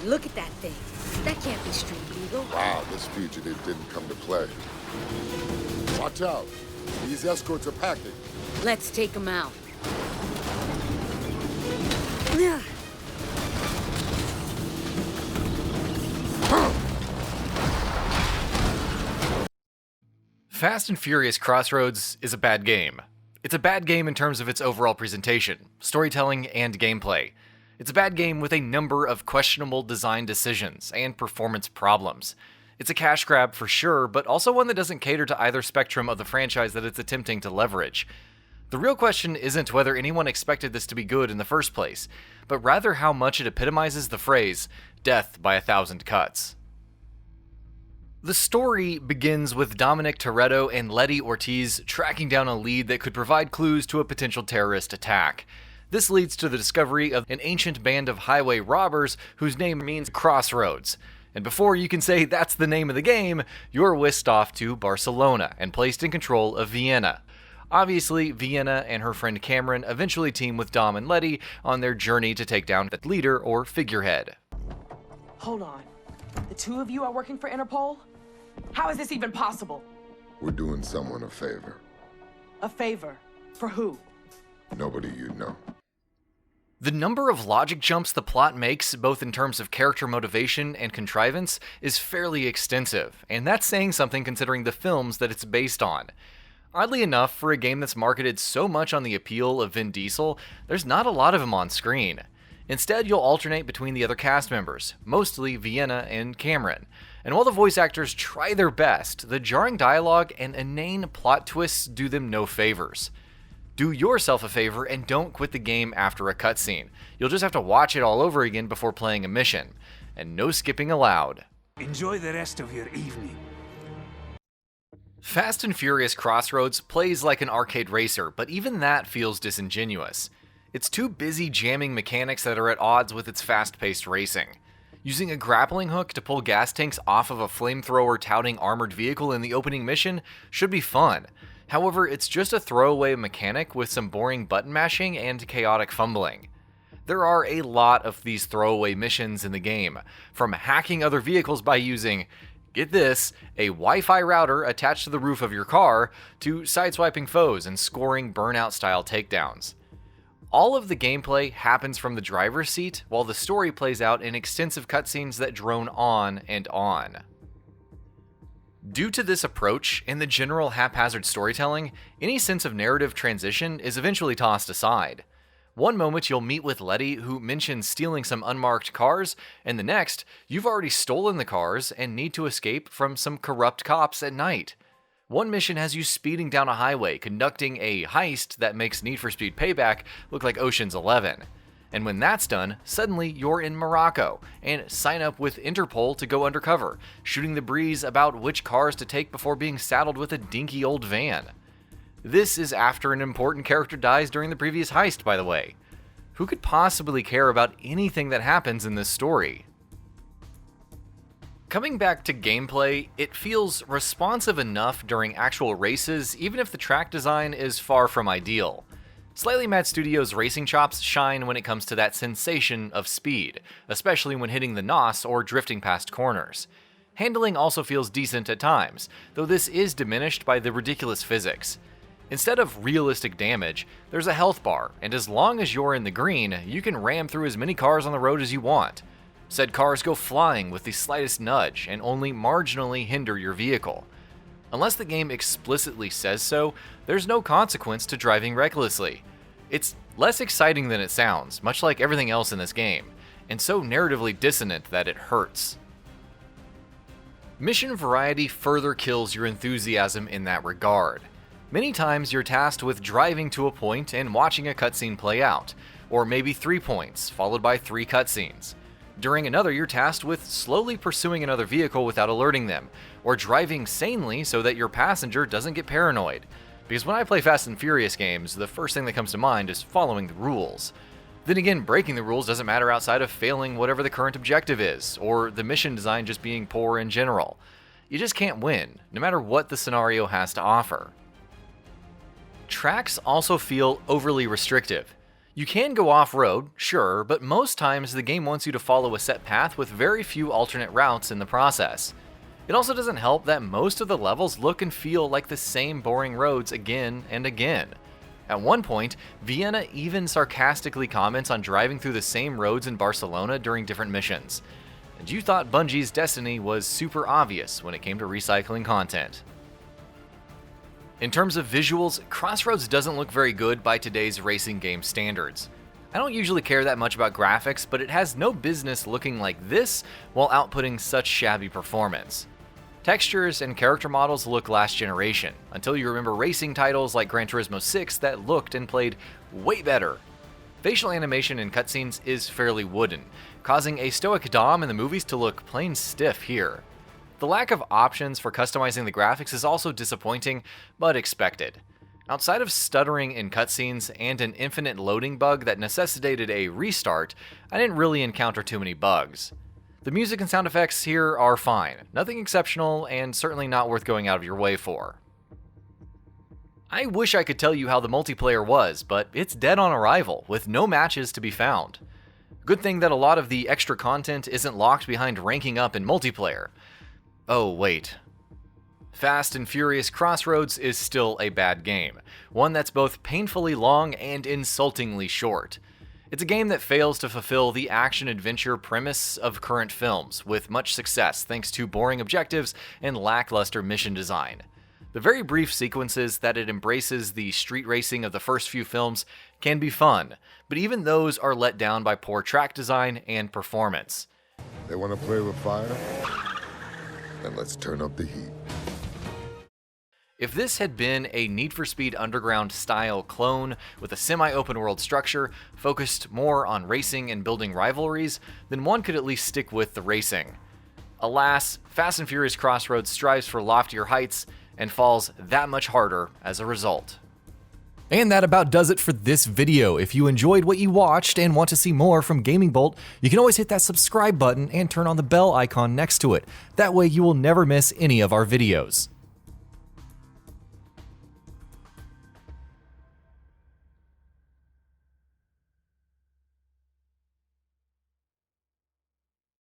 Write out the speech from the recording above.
look at that thing. That can't be street legal. Wow, this fugitive didn't come to play. Watch out. These escorts are packing. Let's take them out. Ugh. Fast and Furious Crossroads is a bad game. It's a bad game in terms of its overall presentation, storytelling, and gameplay. It's a bad game with a number of questionable design decisions and performance problems. It's a cash grab for sure, but also one that doesn't cater to either spectrum of the franchise that it's attempting to leverage. The real question isn't whether anyone expected this to be good in the first place, but rather how much it epitomizes the phrase, death by 1,000 cuts. The story begins with Dominic Toretto and Letty Ortiz tracking down a lead that could provide clues to a potential terrorist attack. This leads to the discovery of an ancient band of highway robbers whose name means crossroads. And before you can say that's the name of the game, you're whisked off to Barcelona and placed in control of Vienna. Obviously, Vienna and her friend Cameron eventually team with Dom and Letty on their journey to take down the leader or figurehead. Hold on. The two of you are working for Interpol? How is this even possible? We're doing someone a favor. A favor? For who? Nobody you know. The number of logic jumps the plot makes, both in terms of character motivation and contrivance, is fairly extensive, and that's saying something considering the films that it's based on. Oddly enough, for a game that's marketed so much on the appeal of Vin Diesel, there's not a lot of him on screen. Instead, you'll alternate between the other cast members, mostly Vienna and Cameron. And while the voice actors try their best, the jarring dialogue and inane plot twists do them no favors. Do yourself a favor and don't quit the game after a cutscene. You'll just have to watch it all over again before playing a mission. And no skipping allowed. Enjoy the rest of your evening. Fast and Furious Crossroads plays like an arcade racer, but even that feels disingenuous. It's too busy jamming mechanics that are at odds with its fast-paced racing. Using a grappling hook to pull gas tanks off of a flamethrower touting armored vehicle in the opening mission should be fun. However, it's just a throwaway mechanic with some boring button mashing and chaotic fumbling. There are a lot of these throwaway missions in the game, from hacking other vehicles by using, get this, a Wi-Fi router attached to the roof of your car, to sideswiping foes and scoring Burnout-style takedowns. All of the gameplay happens from the driver's seat, while the story plays out in extensive cutscenes that drone on and on. Due to this approach and the general haphazard storytelling, any sense of narrative transition is eventually tossed aside. One moment you'll meet with Letty, who mentions stealing some unmarked cars, and the next, you've already stolen the cars and need to escape from some corrupt cops at night. One mission has you speeding down a highway, conducting a heist that makes Need for Speed Payback look like Ocean's 11. And when that's done, suddenly you're in Morocco, and sign up with Interpol to go undercover, shooting the breeze about which cars to take before being saddled with a dinky old van. This is after an important character dies during the previous heist, by the way. Who could possibly care about anything that happens in this story? Coming back to gameplay, it feels responsive enough during actual races, even if the track design is far from ideal. Slightly Mad Studios' racing chops shine when it comes to that sensation of speed, especially when hitting the NOS or drifting past corners. Handling also feels decent at times, though this is diminished by the ridiculous physics. Instead of realistic damage, there's a health bar, and as long as you're in the green, you can ram through as many cars on the road as you want. Said cars go flying with the slightest nudge and only marginally hinder your vehicle. Unless the game explicitly says so, there's no consequence to driving recklessly. It's less exciting than it sounds, much like everything else in this game, and so narratively dissonant that it hurts. Mission variety further kills your enthusiasm in that regard. Many times you're tasked with driving to a point and watching a cutscene play out, or maybe 3 points, followed by 3 cutscenes. During another, you're tasked with slowly pursuing another vehicle without alerting them, or driving sanely so that your passenger doesn't get paranoid. Because when I play Fast and Furious games, the first thing that comes to mind is following the rules. Then again, breaking the rules doesn't matter outside of failing whatever the current objective is, or the mission design just being poor in general. You just can't win, no matter what the scenario has to offer. Tracks also feel overly restrictive. You can go off-road, sure, but most times the game wants you to follow a set path with very few alternate routes in the process. It also doesn't help that most of the levels look and feel like the same boring roads again and again. At one point, Vienna even sarcastically comments on driving through the same roads in Barcelona during different missions. And you thought Bungie's destiny was super obvious when it came to recycling content. In terms of visuals, Crossroads doesn't look very good by today's racing game standards. I don't usually care that much about graphics, but it has no business looking like this while outputting such shabby performance. Textures and character models look last generation, until you remember racing titles like Gran Turismo 6 that looked and played way better. Facial animation in cutscenes is fairly wooden, causing a stoic Dom in the movies to look plain stiff here. The lack of options for customizing the graphics is also disappointing, but expected. Outside of stuttering in cutscenes and an infinite loading bug that necessitated a restart, I didn't really encounter too many bugs. The music and sound effects here are fine, nothing exceptional, and certainly not worth going out of your way for. I wish I could tell you how the multiplayer was, but it's dead on arrival, with no matches to be found. Good thing that a lot of the extra content isn't locked behind ranking up in multiplayer. Oh, wait. Fast and Furious Crossroads is still a bad game, one that's both painfully long and insultingly short. It's a game that fails to fulfill the action-adventure premise of current films, with much success thanks to boring objectives and lackluster mission design. The very brief sequences that it embraces the street racing of the first few films can be fun, but even those are let down by poor track design and performance. They want to play with fire? Then let's turn up the heat. If this had been a Need for Speed Underground style clone with a semi-open world structure focused more on racing and building rivalries, then one could at least stick with the racing. Alas, Fast and Furious Crossroads strives for loftier heights and falls that much harder as a result. And that about does it for this video. If you enjoyed what you watched and want to see more from Gaming Bolt, you can always hit that subscribe button and turn on the bell icon next to it. That way you will never miss any of our videos.